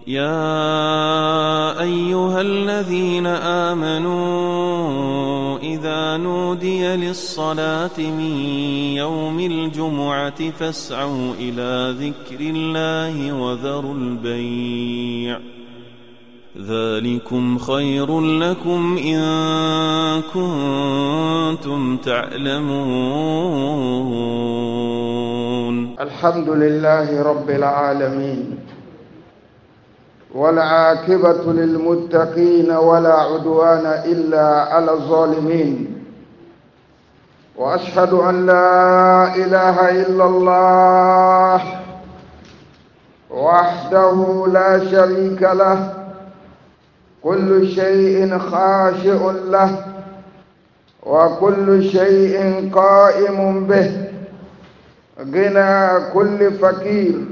يا أيها الذين آمنوا إذا نودي للصلاة من يوم الجمعة فاسعوا إلى ذكر الله وذروا البيع ذلكم خير لكم إن كنتم تعلمون. الحمد لله رب العالمين، والعاقبة للمتقين ولا عدوان إلا على الظالمين، وأشهد أن لا إله إلا الله وحده لا شريك له، كل شيء خاشع له وكل شيء قائم به، غنى كل فقير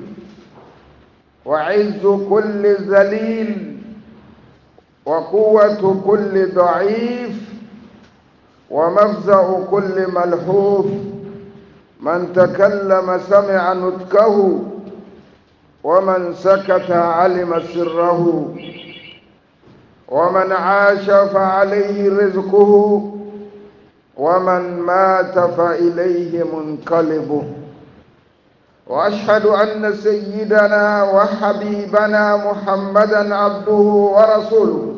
وعز كل ذليل وقوة كل ضعيف ومفزع كل ملحوف. من تكلم سمع نطقه ومن سكت علم سره، ومن عاش فعليه رزقه ومن مات فإليه منقلبه. وأشهد أن سيدنا وحبيبنا محمدًا عبده ورسوله.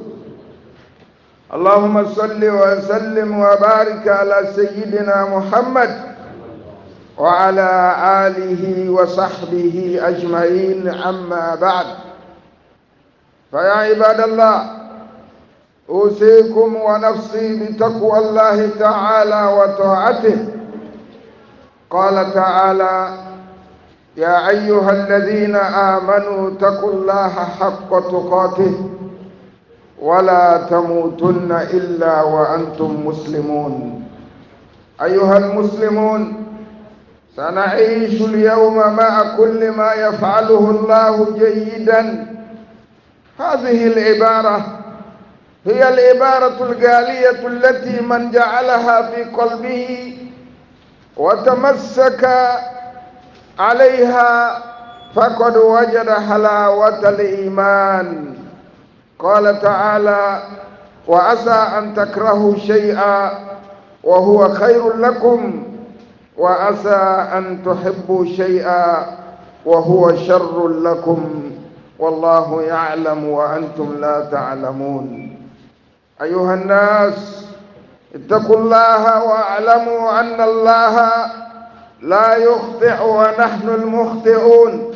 اللهم صل وسلم وبارك على سيدنا محمد وعلى آله وصحبه أجمعين، أما بعد. فيا عباد الله، أوصيكم ونفسي بتقوى الله تعالى وطاعته. قال تعالى: يا أيها الذين آمنوا اتقوا الله حق تقاته ولا تموتن إلا وأنتم مسلمون. أيها المسلمون، سنعيش اليوم مع كل ما يفعله الله جيدا. هذه العبارة هي العبارة الغالية التي من جعلها في قلبه وتمسك عليها فقد وجد حلاوة الإيمان. قال تعالى: وعسى أن تكرهوا شيئا وهو خير لكم وعسى أن تحبوا شيئا وهو شر لكم والله يعلم وأنتم لا تعلمون. أيها الناس، اتقوا الله واعلموا أن الله لا يخطئ ونحن المخطئون.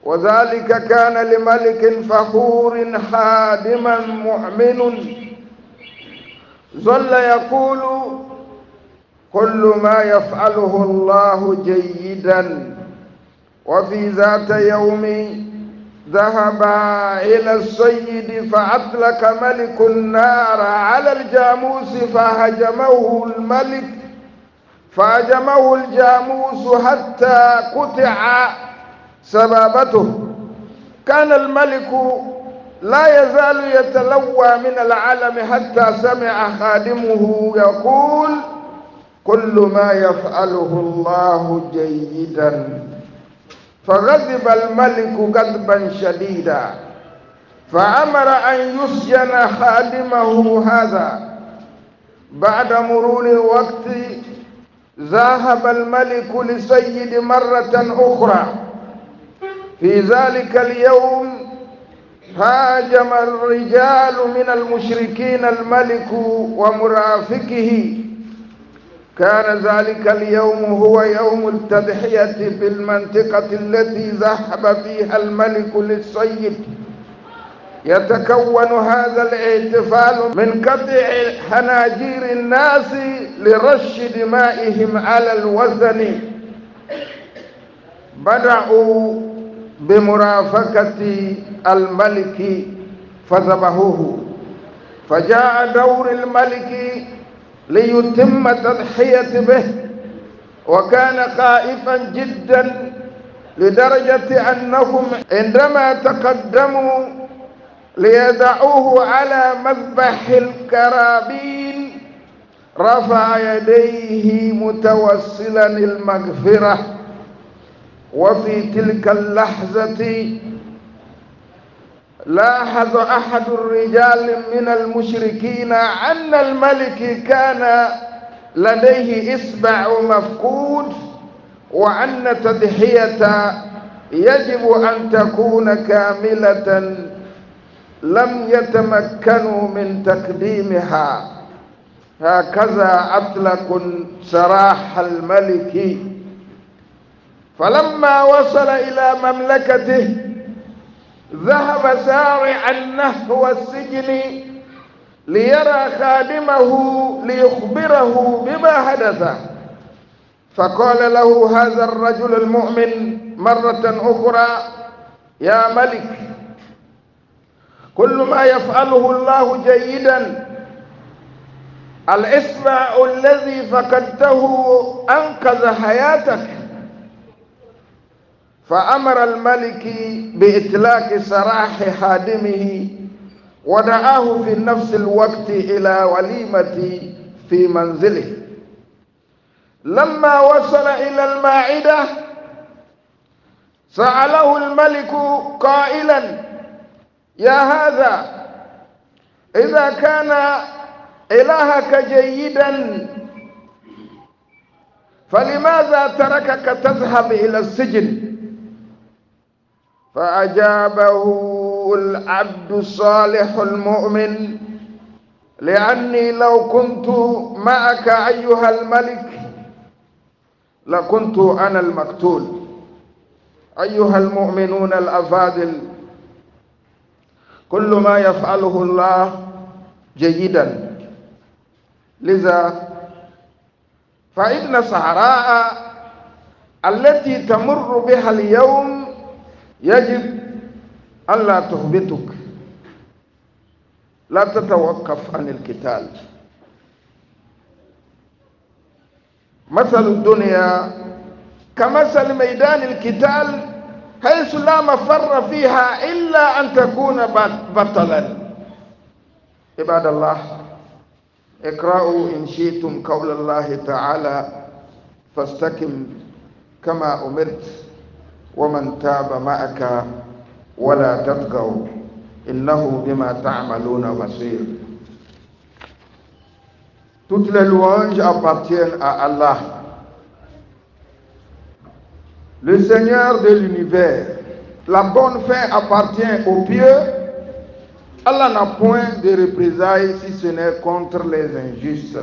وذلك كان لملك فخور حادما مؤمن ظل يقول: كل ما يفعله الله جيدا. وفي ذات يوم ذهب إلى الصيد فأطلق ملك النار على الجاموس فهجمه الجاموس حتى قطع سبابته. كان الملك لا يزال يتلوى من العلم حتى سمع خادمه يقول: كل ما يفعله الله جيدا. فغضب الملك غضبا شديدا فأمر أن يسجن خادمه هذا. بعد مرور الوقت ذهب الملك للسيد مرة أخرى. في ذلك اليوم هاجم الرجال من المشركين الملك ومرافقه. كان ذلك اليوم هو يوم التضحية في المنطقة التي ذهب فيها الملك للصيد. يتكون هذا الاحتفال من قطع خناجير الناس لرش دمائهم على الوثن. بدأوا بمرافقة الملك فذبحوه، فجاء دور الملك ليتم تضحية به، وكان خائفا جدا لدرجة أنهم عندما تقدموا ليضعوه على مذبح الكرابين رفع يديه متوسلا المغفرة. وفي تلك اللحظة لاحظ أحد الرجال من المشركين أن الملك كان لديه إصبع مفقود، وأن تضحية يجب أن تكون كاملة، لم يتمكنوا من تقديمها. هكذا أطلق سراح الملك. فلما وصل إلى مملكته ذهب سارعا نحو السجن ليرى خادمه ليخبره بما حدث. فقال له هذا الرجل المؤمن مرة أخرى: يا ملك، كل ما يفعله الله جيدا. الإصبع الذي فقدته أنقذ حياتك. فأمر الملك بإطلاق سراح خادمه، ودعاه في نفس الوقت إلى وليمة في منزله. لما وصل إلى المائدة سأله الملك قائلا: يا هذا، إذا كان إلهك جيدا فلماذا تركك تذهب إلى السجن؟ فأجابه العبد الصالح المؤمن: لأني لو كنت معك أيها الملك لكنت أنا المقتول. أيها المؤمنون الأفاضل، كل ما يفعله الله جيدا، لذا فإن الصحراء التي تمر بها اليوم يجب ألا تهبطك، لا تتوقف عن القتال. مثل الدنيا كمثل ميدان القتال، حيث لا مفر فيها إلا أن تكون بطلا. عباد الله، اقرأوا إن شئتم قول الله تعالى: فاستقم كما أمرت ومن تاب معك ولا تطغوا إنه بما تعملون بصير. Toutes les louanges appartiennent à Allah, le Seigneur de l'univers. La bonne fin appartient aux pieux. Allah n'a point de représailles si ce n'est contre les injustes.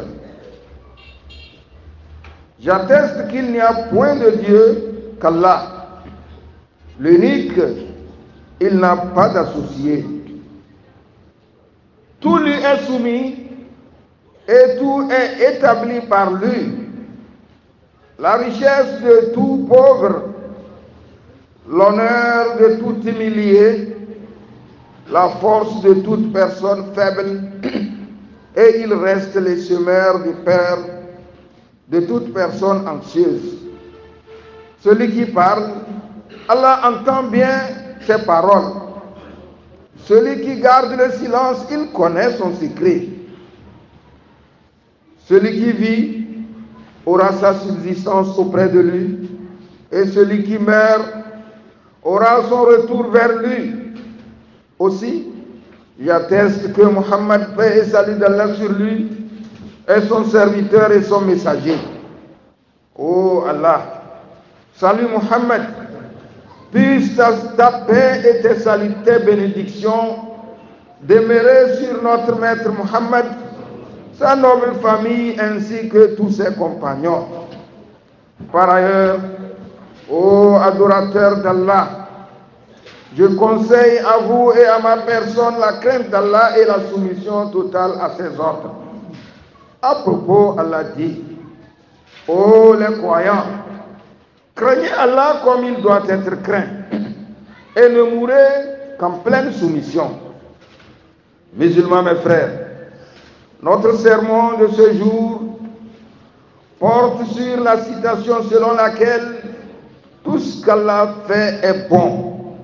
J'atteste qu'il n'y a point de Dieu qu'Allah, l'unique. Il n'a pas d'associé. Tout lui est soumis et tout est établi par lui. La richesse de tout pauvre, l'honneur de tout humilié, la force de toute personne faible, et il reste le semeur du Père de toute personne anxieuse. Celui qui parle, Allah entend bien ses paroles. Celui qui garde le silence, il connaît son secret. Celui qui vit aura sa subsistance auprès de lui, et celui qui meurt aura son retour vers lui. Aussi, j'atteste que Muhammad, paix et salut d'Allah sur lui, est son serviteur et son messager. Oh Allah, salut Muhammad, puisse ta paix et tes salutaires bénédictions demeurer sur notre maître Muhammad, sa noble famille ainsi que tous ses compagnons. Par ailleurs, ô adorateurs d'Allah, je conseille à vous et à ma personne la crainte d'Allah et la soumission totale à ses ordres. À propos, Allah dit: ô les croyants, craignez Allah comme il doit être craint et ne mourrez qu'en pleine soumission. Musulmans, mes frères, notre sermon de ce jour porte sur la citation selon laquelle tout ce qu'Allah fait est bon.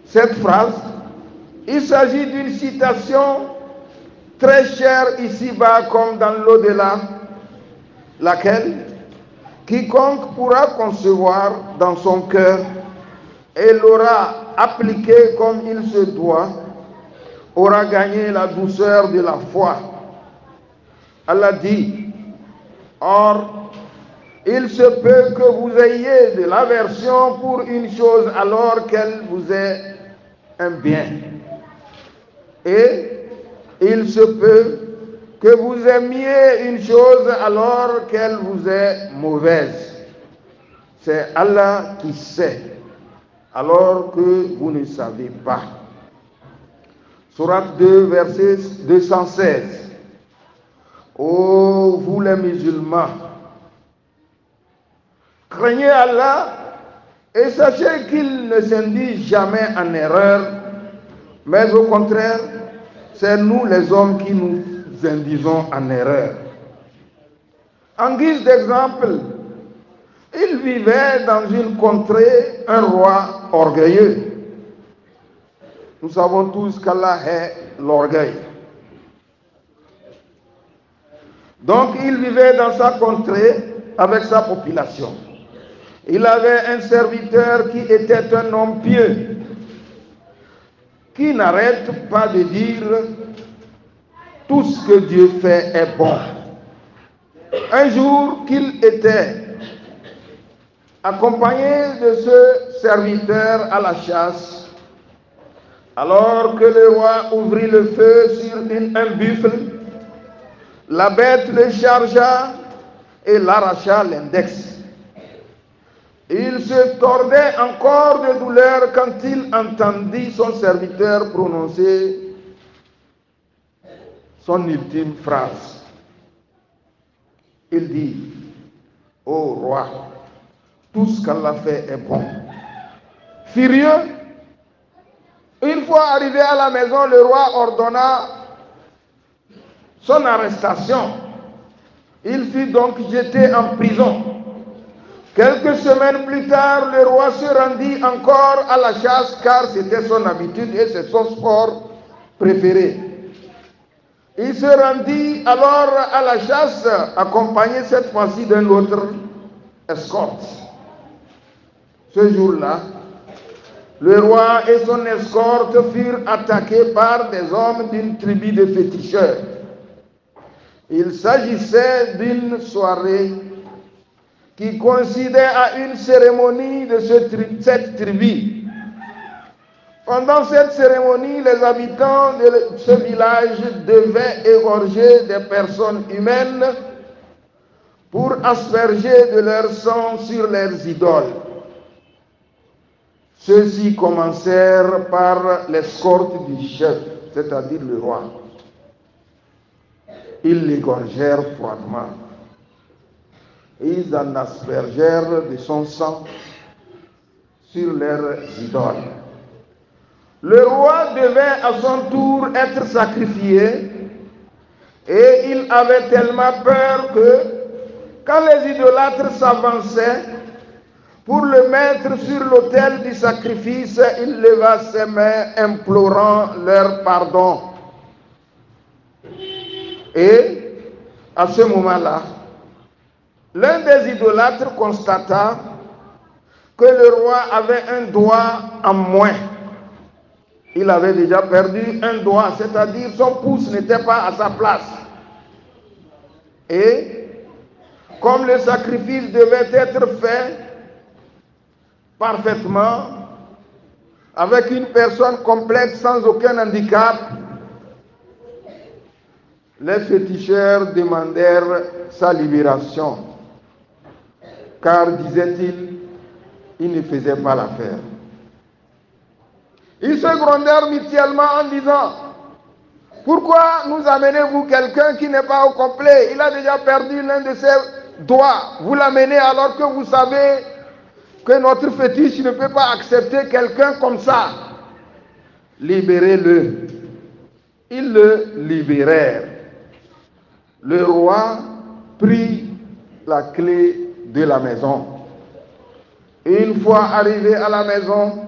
Cette phrase, il s'agit d'une citation très chère ici-bas comme dans l'au-delà, laquelle quiconque pourra concevoir dans son cœur et l'aura appliqué comme il se doit, aura gagné la douceur de la foi. Allah dit, or, il se peut que vous ayez de l'aversion pour une chose alors qu'elle vous est un bien. Et il se peut que vous aimiez une chose alors qu'elle vous est mauvaise. C'est Allah qui sait, alors que vous ne savez pas. Sourate 2, verset 216. Ô vous les musulmans, craignez Allah et sachez qu'il ne s'induit jamais en erreur, mais au contraire, c'est nous les hommes qui nous induisons en erreur. En guise d'exemple, il vivait dans une contrée un roi orgueilleux. Nous savons tous qu'Allah est l'orgueil. Donc il vivait dans sa contrée avec sa population. Il avait un serviteur qui était un homme pieux, qui n'arrête pas de dire tout ce que Dieu fait est bon. Un jour qu'il était accompagné de ce serviteur à la chasse, alors que le roi ouvrit le feu sur un buffle, la bête le chargea et l'arracha l'index. Il se tordait encore de douleur quand il entendit son serviteur prononcer son ultime phrase. Il dit, ô roi, tout ce qu'Allah fait est bon. Furieux, une fois arrivé à la maison, le roi ordonna son arrestation. Il fut donc jeté en prison. Quelques semaines plus tard, le roi se rendit encore à la chasse car c'était son habitude et c'est son sport préféré. Il se rendit alors à la chasse, accompagné cette fois-ci d'un autre escorte. Ce jour-là, le roi et son escorte furent attaqués par des hommes d'une tribu de féticheurs. Il s'agissait d'une soirée qui coïncidait à une cérémonie de cette tribu. Pendant cette cérémonie, les habitants de ce village devaient égorger des personnes humaines pour asperger de leur sang sur leurs idoles. Ceux-ci commencèrent par l'escorte du chef, c'est-à-dire le roi. Ils l'égorgèrent froidement. Ils en aspergèrent de son sang sur leurs idoles. Le roi devait à son tour être sacrifié et il avait tellement peur que quand les idolâtres s'avançaient pour le mettre sur l'autel du sacrifice, il leva ses mains implorant leur pardon. Et à ce moment-là, l'un des idolâtres constata que le roi avait un doigt en moins. Il avait déjà perdu un doigt, c'est-à-dire son pouce n'était pas à sa place. Et comme le sacrifice devait être fait parfaitement, avec une personne complète sans aucun handicap, les féticheurs demandèrent sa libération, car, disait-il, il ne faisait pas l'affaire. Ils se grondèrent mutuellement en disant, pourquoi nous amenez-vous quelqu'un qui n'est pas au complet? Il a déjà perdu l'un de ses doigts. Vous l'amenez alors que vous savez que notre fétiche ne peut pas accepter quelqu'un comme ça. Libérez-le. Ils le libérèrent. Le roi prit la clé de la maison. Une fois arrivé à la maison,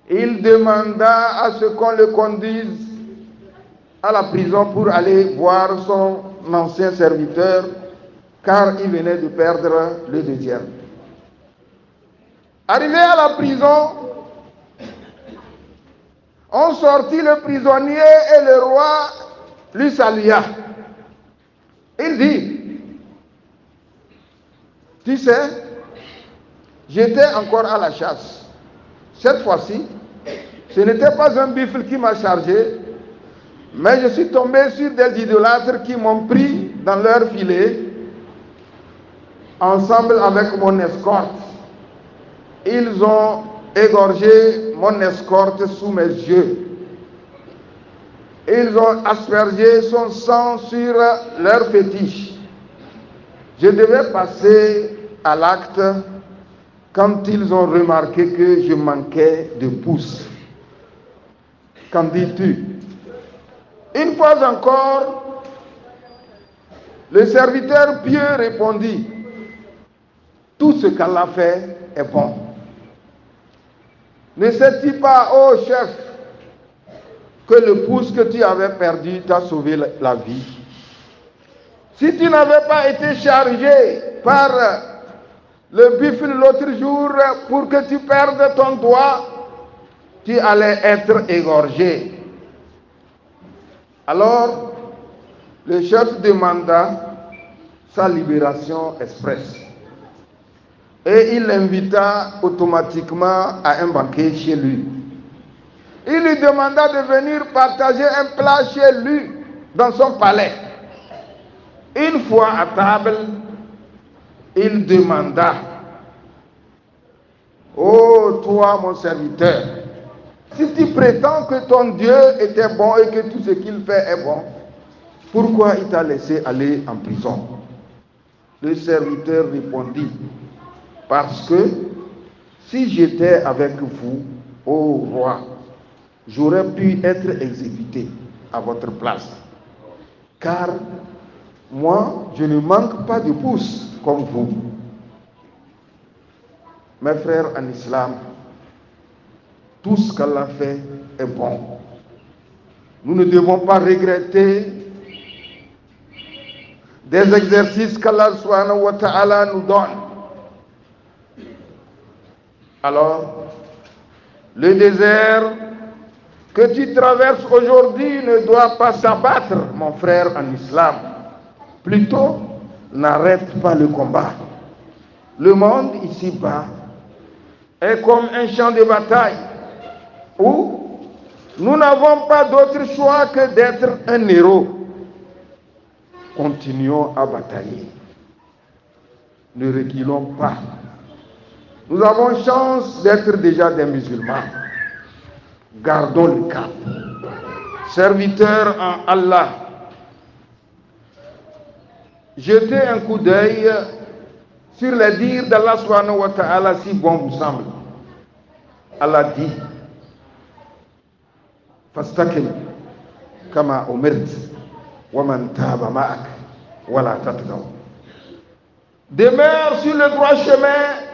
il demanda à ce qu'on le conduise à la prison pour aller voir son ancien serviteur, car il venait de perdre le deuxième. Arrivé à la prison, on sortit le prisonnier et le roi lui salua. Il dit, tu sais, j'étais encore à la chasse. Cette fois-ci, ce n'était pas un buffle qui m'a chargé, mais je suis tombé sur des idolâtres qui m'ont pris dans leur filet, ensemble avec mon escorte. Ils ont égorgé mon escorte sous mes yeux. Ils ont aspergé son sang sur leur fétiche. Je devais passer à l'acte quand ils ont remarqué que je manquais de pouce. Qu'en dis-tu? Une fois encore, le serviteur pieux répondit, tout ce qu'Allah fait est bon. Ne sais-tu pas, ô chef, que le pouce que tu avais perdu t'a sauvé la vie? Si tu n'avais pas été chargé par le buffle l'autre jour pour que tu perdes ton doigt, tu allais être égorgé. Alors, le chef demanda sa libération express. Et il l'invita automatiquement à un banquet chez lui. Il lui demanda de venir partager un plat chez lui, dans son palais. Une fois à table, il demanda, « Oh, toi, mon serviteur, si tu prétends que ton Dieu était bon et que tout ce qu'il fait est bon, pourquoi il t'a laissé aller en prison ?» Le serviteur répondit, « Parce que si j'étais avec vous, ô roi, j'aurais pu être exécuté à votre place. Car moi, je ne manque pas de pouce comme vous. » Mes frères en islam, tout ce qu'Allah fait est bon. Nous ne devons pas regretter des exercices qu'Allah subhanahu wa ta'ala nous donne. Alors, le désert que tu traverses aujourd'hui ne doit pas s'abattre, mon frère en islam. Plutôt, n'arrête pas le combat. Le monde ici-bas est comme un champ de bataille où nous n'avons pas d'autre choix que d'être un héros. Continuons à batailler. Ne reculons pas. Nous avons chance d'être déjà des musulmans. Gardons le cap. Serviteurs en Allah, jetez un coup d'œil sur les dires d'Allah subhanahu wa ta'ala si bon vous semble. Allah dit, Fastaqim kama umirt wa man taba ma'ak wa la tatgaw. Demeure sur le droit chemin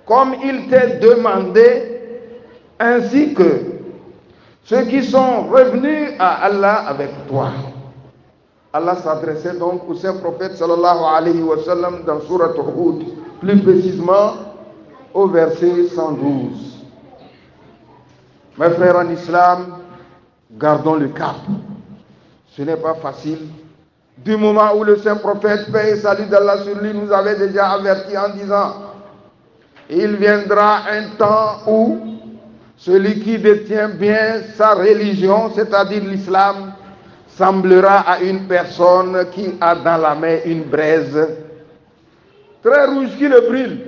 comme il t'est demandé, ainsi que ceux qui sont revenus à Allah avec toi. Allah s'adressait donc au saint prophète sallallahu alayhi wa sallam dans Surat Hud, plus précisément au verset 112. Mes frères en islam, gardons le cap. Ce n'est pas facile. Du moment où le saint prophète, paix et salut d'Allah sur lui, nous avait déjà averti en disant, il viendra un temps où celui qui détient bien sa religion, c'est-à-dire l'islam, semblera à une personne qui a dans la main une braise très rouge qui le brûle.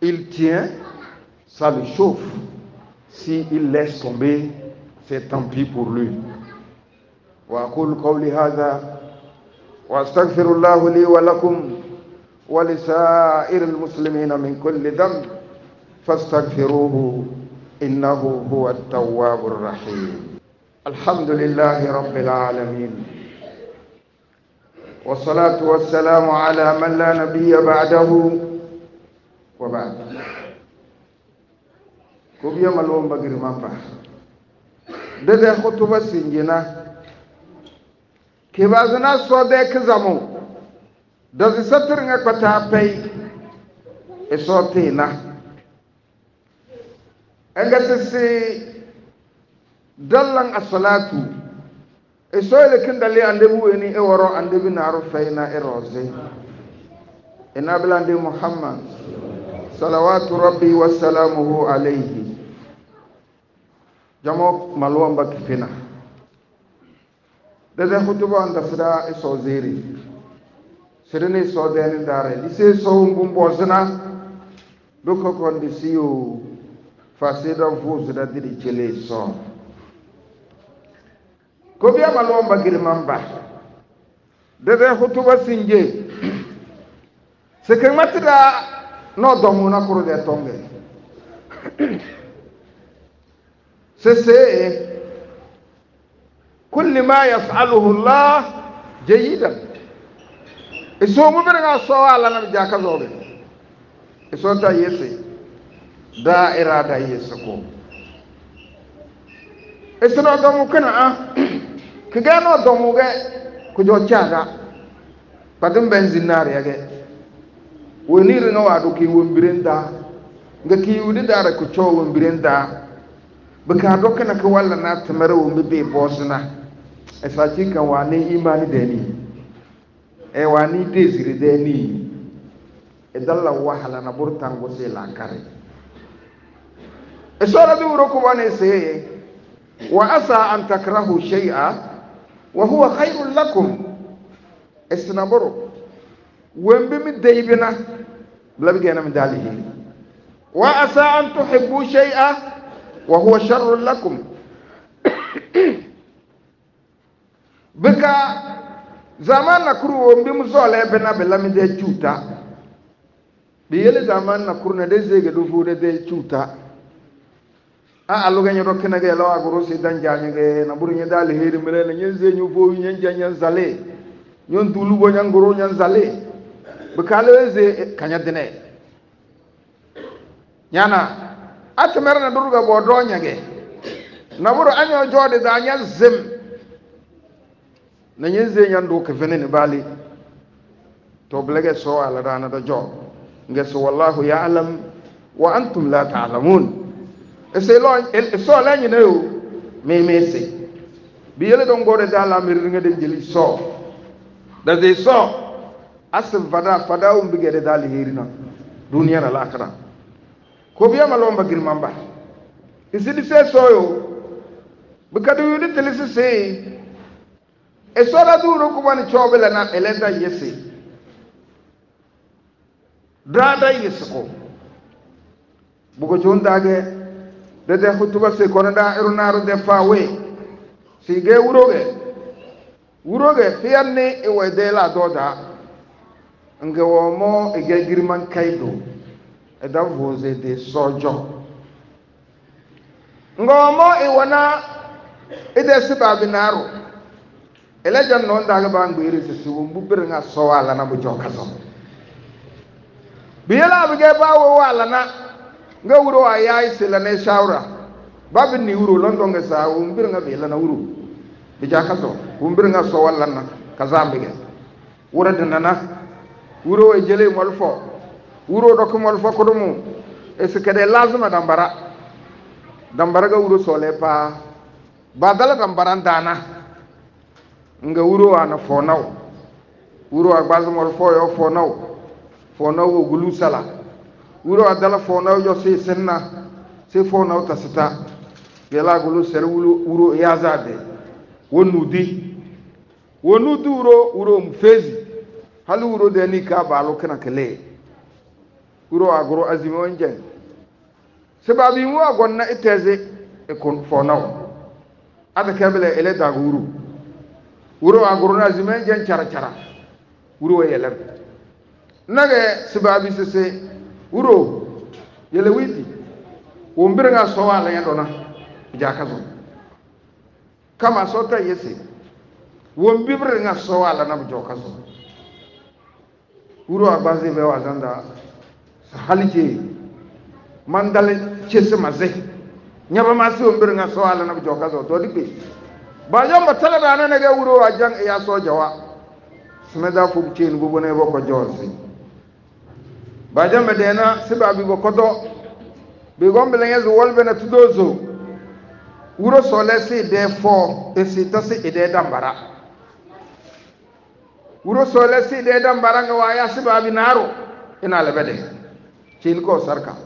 Il tient, ça le chauffe. S'il laisse tomber, c'est tant pis pour lui. Wa aqulu qawli hadha wa astaghfirullah li wa lakum wa li sa'iril muslimina min kulli dhanb fastaghfiruhu innahu huwa at-tawwabur rahim. Alhamdulillahi rabbil alamin. Wassalatu wassalamu ala man la nabiyya ba'dahu wa ba'd. Kubiya malomba girmamba. Dede khutuba singina kibazana sode kzamu. Dozi satir nga pata pay e sotina. engasisi dallan as-salatu isoyle kindali ande bueni e woro ande binaru fayna e rose ina bilande Muhammad salawatu rabbi wa salamuhu alayhi jamo malwamba kifina dede hutuba anda sida iso zeri sirene so deni dare ise so ngumbo zina doko kondisiyo fasida fuzu da didi chele so ko biya malwamba girmamba dede hutuba sinje seke matida no domu na kuru de tonge sese kulli ma yaf'aluhu Allah jayidan iso mu bere so ala na jaka zobe iso ta yese da irada yese ko iso no domu kana kiga no domu ge ku jo chaga padum benzinari age woni ringa wadu ki wombirenda nga ki wudi dara ku cho wombirenda baka dokana ka walla na tamara wombe be bosna e faci kan wani imani deni e wani desiri deni e dalla wahala na burtan go se la kare e sora bi wuro ko wani se wa asa an takrahu shay'a wa huwa khairul lakum isnaburu wembe mi deybina blabi gena mi dalihi wa asa an tuhibbu shay'a wa huwa sharrul lakum bika zaman na kuru wembe mu zole bena belami de chuta bi yele zaman na kuru na de zege do fude de chuta a aluga nyo dokena ge lawa guru si danjanya ge na buru nya dalihi mire na nyenze nyu fo nyen janya zale nyon dulu bo nyan guru nyan zale bukaleze kanya dine nyana atmer na durga bodo nyage na buru anyo jode da nya zim na nyenze nyando ke venene bali to blege so ala dana da jo ngeso wallahu ya'lam wa antum la ta'lamun ese lo so la nyine o mese biyele don gode da la mir ngade jeli so da de so asal fada umbigede dali hirina dunia na lakara ko biya malomba girmamba isidi se soyo bukadu yudi telisi se e sora duro ko wani chobela na elenda yesi drada yesko bugo jondage dede hutuba se konada irunaru de fawe sige wuroge fiyanne e wedela doda nga womo ege girman kaido e da voze de sojo nga womo e wana ide siba binaro elejan non daga bangwiri se subu mbubir nga so wala na bu jokaso biyela bige bawo wala na nga wuro ayai sila ne shawra babin ni wuro londo nga sa umbir nga bela na wuro bi jakaso umbir nga so wala na kazambige wura dinana wuro e jele molfo wuro do ko molfo ko dum e se kede lazima dambara ga wuro sole pa badala dambara dana nga wuro ana fonaw wuro agbaz molfo yo fonaw gulu sala wuro adala fonaw yo se senna se fonaw tasita yela gulu ser wuro yazade wonudi wuro mfezi halu wuro de ni ka balo kana kele wuro agro azimi onjen sababi mu agonna iteze e kon fonaw ada kabele ele da wuro agro na azimi onjen cara wuro yeler nage sababi sese wuro yele witi wombira nga sowala yandona jakazo kama sota yesi wombibra nga sowala na jokazo wuro agbaze be wazanda halije mandale chese maze nyaba masi wombira nga sowala na jokazo to dikbe ba yamba tala da na ga wuro ajang ya so jawa smeda fu chen bu bone boko josi ba jambe dena sibabi bo kodo be gombelenge zo wolbe na tudozo wuro sole si de fo e si tasi ide dambara wuro sole si de dambara nga waya sibabi naro ina lebede cin ko sarka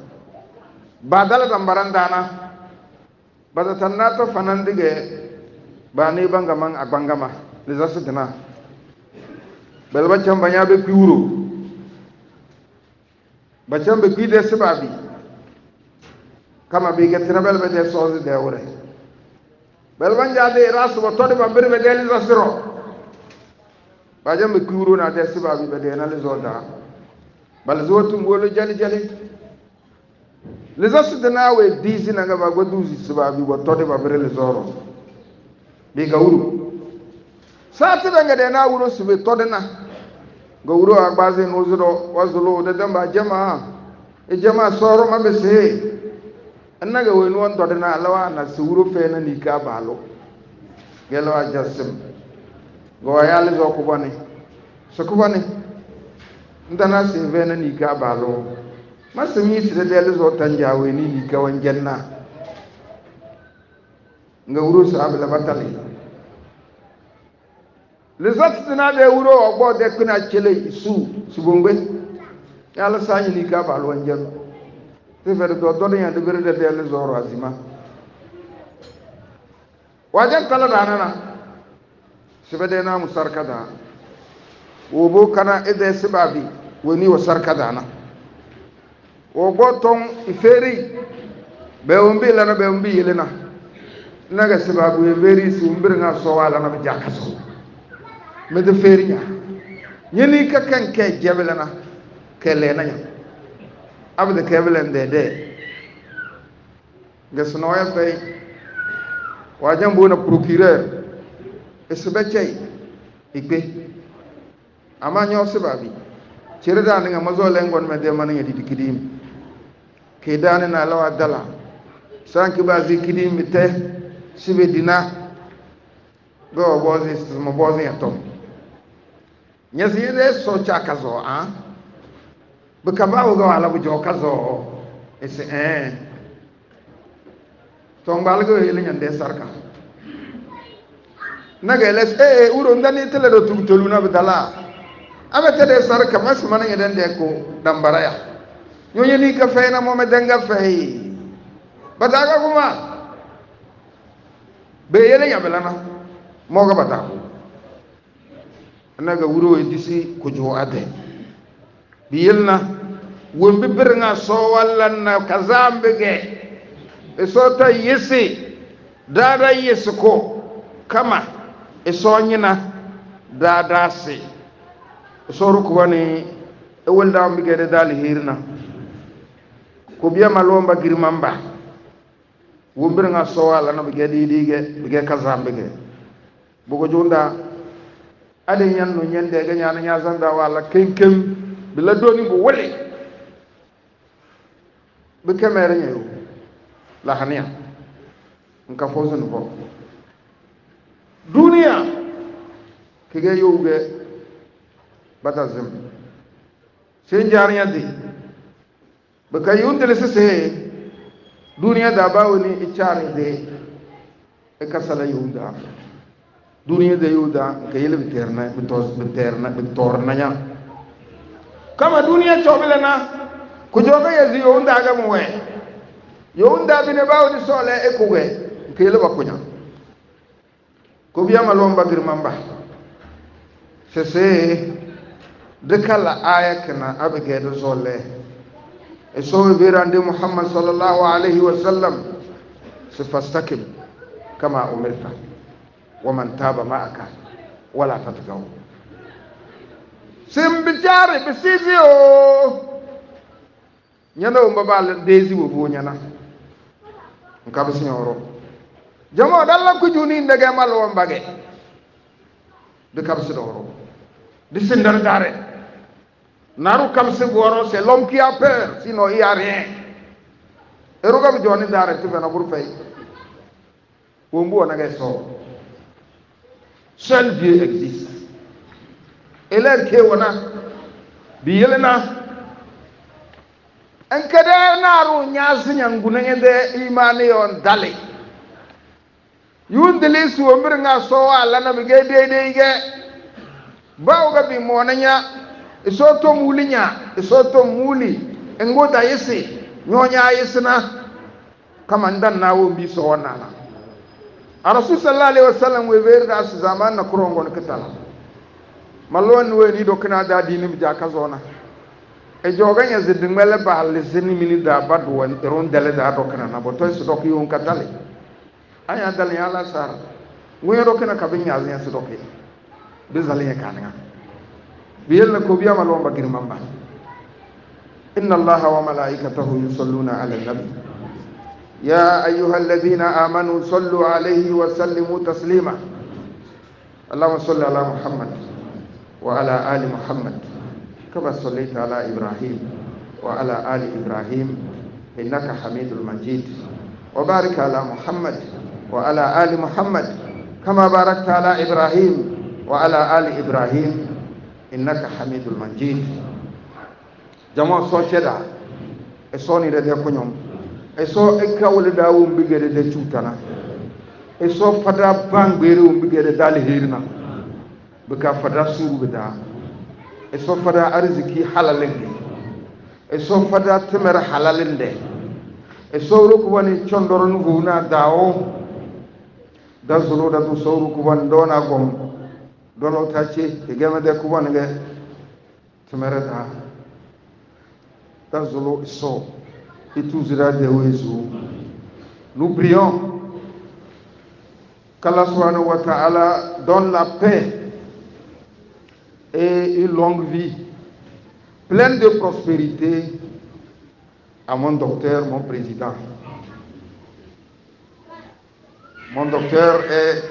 badal dambaran dana bada tannato fanandige bani bangaman agbangama lizasu dina belba chamba nyabe piuro bachambe kwide sibabi kama biga tirabel be de sozi de wure belban jade rasu bo todi ba birbe de li zasiro bajambe kuro na de sibabi be de na li zoda bal zotu ngolo jali jali li zasu de na we dizi na ga ba goduzi sibabi bo todi ba birbe li zoro biga wuru sati da ga de na wuro sube todi na ga wuro agbaze no zuro wazulo de damba jama e jama soro ma be se annaga wenu on dodana alawa na suru fena ni ka balo gelawa jasim go yalla zo ko boni so ko boni ndana se fena ni ka balo masumi sire de zo tanjawe ni ka wan janna nga wuro sa abla batali le zat na de wuro ogbo de kuna chele su bongbe yalla sanyi ni ka balo wan janna faire do ya de bere de zoro azima wajan kala danana sibade na musarkada wobo kana ede sibabi woni wo sarkada na wobo ton iferi be umbi lana be umbi yelena naga sibabu e veri si umbir nga so wala na jakaso me de ferinya nyeni ka kan ke jebelana ke lenanya abde kebelen de gesno ya fay wajan bona procureur esbecey ikbe ama nyo sebabi cirida nga mazo lengon me de man ngedi dikidim ke dane na lawa dala sanki bazi kidim te sibe dina go bozi mo bozi atom nyasi de so chakazo bukaba uga wala bu joka zo ese tongbal go hele nyande sarka naga les uro ndani tele do tugtolu na bidala amete de sarka mas man ngeden de ko dambara ya nyonye ni ka fayna mo me denga fay badaga kuma be yele nyabelana mo ga badago naga wuro edisi ko jo ade biyelna wombe birnga so wallanna kazambege e sota yesi dada yesuko kama e sonyina dada se so ruko woni e wonda mbige de dal hirna ko biya malomba girmamba wombe birnga so wallanna bige didige bige kazambege bugo jonda ade nyanno nyende ga nyana nyazanda wala kenkem bila doni bu wole be kamera nyayo la hania nka fozo no dunia kige yoge batazim sen jarnya di be kayunde se dunia da bawni ichari de e kasala yunda dunia de yuda kayele biterna bitorna nya kama dunia chobele na kujoga yezi yonda aga muwe yonda bine bawo di sole e kuwe kele bakunya ko biya malomba girmamba sese de kala aya kana abege do sole e so birande muhammad sallallahu alaihi wasallam sifastakim kama umirta wa man taba ma'aka wala tatgaw simbijare bisizio nyana o mbabal dezi wo bo nyana ngaba signoro jamo dalla ko juni ndege malo mbage de kabsi doro de sindar dare naru kamse goro c'est l'homme qui a peur sinon il y a rien e roga bi joni dare tu fena bur fay wo mbo na ngay so seul Dieu existe et l'air qui est wana bi yelena en kada naru nyaasinya ngunengede imani on dale yundeli suwomir nga so ala na bige de ge bawga bi monanya isoto mulinya isoto muli engoda yesi nyonya yesina kamandan nawo bi so wonana rasul sallallahu alaihi wasallam we ver da su zaman na kurongon kitala malon we ni do kana da dinim ja kazona e jogan ya zidin mele ba le zini mini da badu won ron dele da do kana na boto su do ki on katale aya dal ya la sar we do kana ka bin ya zin su do ki bizali ya kana biyel na ko biya malon ba girman ba inna allaha wa malaikatahu yusalluna ala nabi يا أيها الذين آمنوا صلوا عليه وسلموا تسليما اللهم صل على محمد وعلى آل محمد كما صليت على إبراهيم وعلى آل إبراهيم إنك حميد مجيد وبارك على محمد وعلى آل محمد كما باركت على إبراهيم وعلى آل إبراهيم إنك حميد مجيد جماعة صوتنا إصوني لديكم eso ekawle dawo mbigere de tutana eso fada bangbere mbigere dal hirna baka fada suru bida eso fada arziki halalende eso fada temer halalende eso ruku woni chondoron huna dawo da zulu da du suru ku won dona gom dono tace e gama de ku won ge temer da zulu so et tout sera dévoué. Nous prions qu'Allah subhanahu wa ta'ala donne la paix et une longue vie pleine de prospérité à mon docteur, mon président. Mon docteur est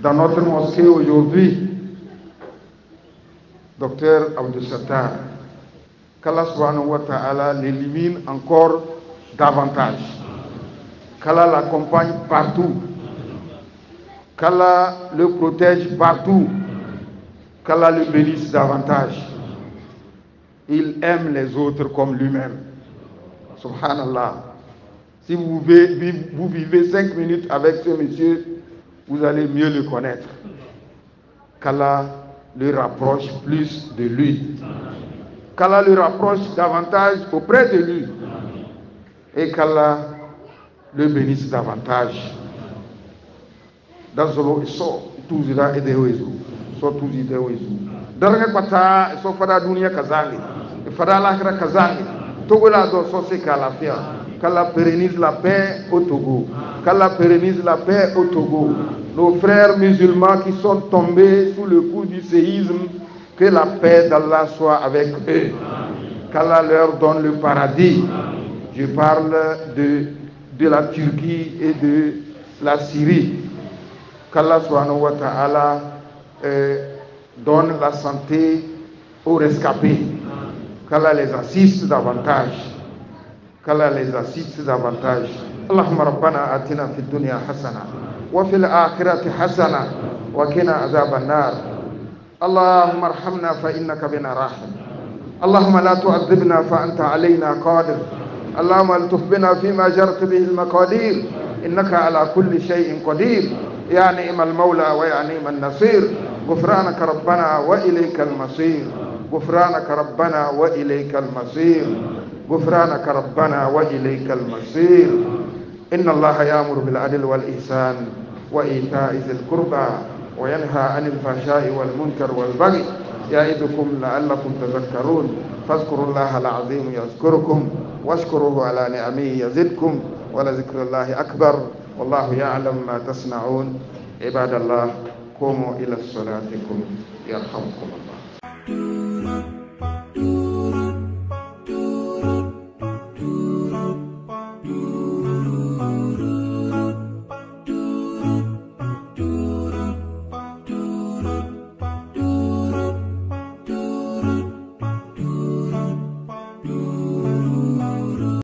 dans notre mosquée aujourd'hui, docteur Abdou Sattar. Qu'Allah subhanahu wa ta'ala l'élimine encore davantage. Qu'Allah l'accompagne partout. Qu'Allah le protège partout. Qu'Allah le bénisse davantage. Il aime les autres comme lui-même. Subhanallah. Si vous vivez 5 minutes avec ce monsieur, vous allez mieux le connaître. Qu'Allah le rapproche plus de lui. Qu'Allah le rapproche davantage auprès de lui et qu'Allah le bénisse davantage. Dans ce so tout ira et de oiseaux, so tout ira oiseaux. Dernier pata so fada dunia kazangi, fada l'akhira kazangi. Togo la do so se kalafia. Qu'Allah pérennise la paix au Togo. Qu'Allah pérennise la paix au Togo. Nos frères musulmans qui sont tombés sous le coup du séisme, que la paix d'Allah soit avec eux. Qu'Allah leur donne le paradis. Je parle de la Turquie et de la Syrie. Qu'Allah subhanahu wa ta'ala donne la santé aux rescapés. Qu'Allah les assiste davantage. Qu'Allah les assiste davantage. Allahumma rabbana atina fid dunya hasana wa fil akhirati hasana wa qina azaban nar. اللهم ارحمنا فإنك بنا راحم اللهم لا تعذبنا فأنت علينا قادر اللهم التف بنا فيما جرت به المقادير إنك على كل شيء قدير يا نعم المولى ويا نعم النصير غفرانك ربنا وإليك المصير غفرانك ربنا وإليك المصير غفرانك ربنا وإليك المصير إن الله يأمر بالعدل والإحسان وإيتاء ذي القربى وينهى عن الفحشاء والمنكر والبغي يعظكم لعلكم تذكرون فاذكروا الله العظيم يذكركم واشكروه على نعمه يزدكم ولذكر الله أكبر والله يعلم ما تصنعون عباد الله قوموا إلى صلاتكم يرحمكم الله.